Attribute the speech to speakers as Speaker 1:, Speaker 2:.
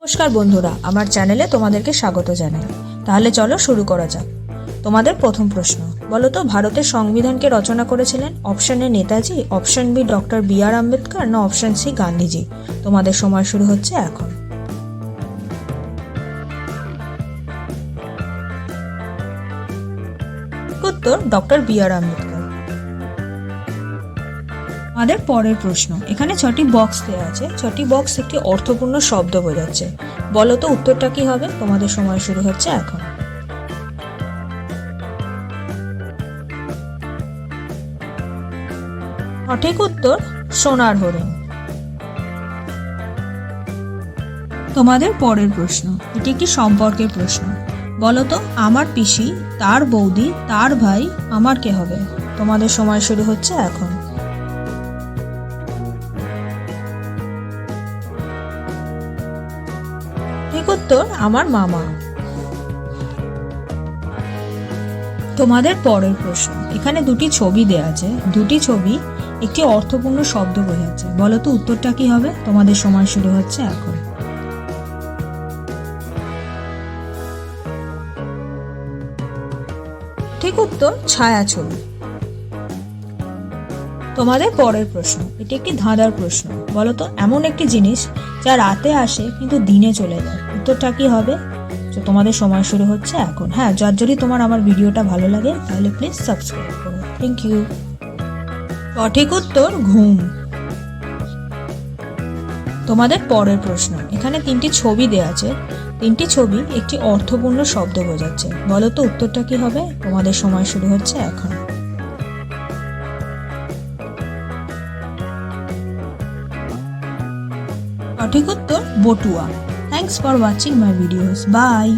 Speaker 1: নমস্কার বন্ধুরা, আমার চ্যানেলে তোমাদেরকে স্বাগত জানাই। তাহলে চলো শুরু করা যাক। তোমাদের প্রথম প্রশ্ন, বলো তো ভারতের সংবিধানকে রচনা করেছিলেন? Option A Netaji, option B doctor B R. Ambedkar, না অপশন সি গান্ধীজি। তোমাদের সময় শুরু হচ্ছে এখন। উত্তর ডক্টর বি.আর. আম্বেদকর। আমাদের পরের প্রশ্ন, এখানে 6টি বক্স দেওয়া আছে। 6টি বক্স একটি অর্থপূর্ণ শব্দ বোঝাচ্ছে। বলো তো উত্তরটা কি হবে? তোমাদের সময় শুরু হচ্ছে এখন। সঠিক উত্তর সোনার হরিণ। তোমাদের পরের প্রশ্ন, এটি একটি সম্পর্কের প্রশ্ন। বলো তো আমার পিসি, তার বৌদি, তার ভাই, আমার কে হবে? তোমাদের সময় শুরু হচ্ছে এখন। ঠিক উত্তর আমার মামা। তোমাদের পরের প্রশ্ন, এখানে দুটি ছবি দেওয়া আছে। দুটি ছবি একটি অর্থপূর্ণ শব্দ বোঝাচ্ছে। বলো তো উত্তরটা কি হবে? তোমাদের সময় শুরু হচ্ছে এখন। ঠিক উত্তর ছায়াছবি। তোমাদের পরের প্রশ্ন, এটি একটি ধাঁধার প্রশ্ন। বলো তো এমন একটি জিনিস যা রাতে আসে কিন্তু দিনে চলে যায়। উত্তরটা কি হবে? তো তোমাদের সময় শুরু হচ্ছে এখন। হ্যাঁ, যদি তোমার আমার ভিডিওটা ভালো লাগে তাহলে প্লিজ সাবস্ক্রাইব করো। Thank you. সঠিক উত্তর ঘুম। তোমাদের পরের প্রশ্ন, এখানে 3টি ছবি দেওয়া আছে। 3টি ছবি একটি অর্থপূর্ণ শব্দ বোঝাচ্ছে। বলো তো উত্তরটা কি হবে? তোমাদের সময় শুরু হচ্ছে এখন। সঠিক উত্তর বটুয়া। Thanks for watching my videos. By.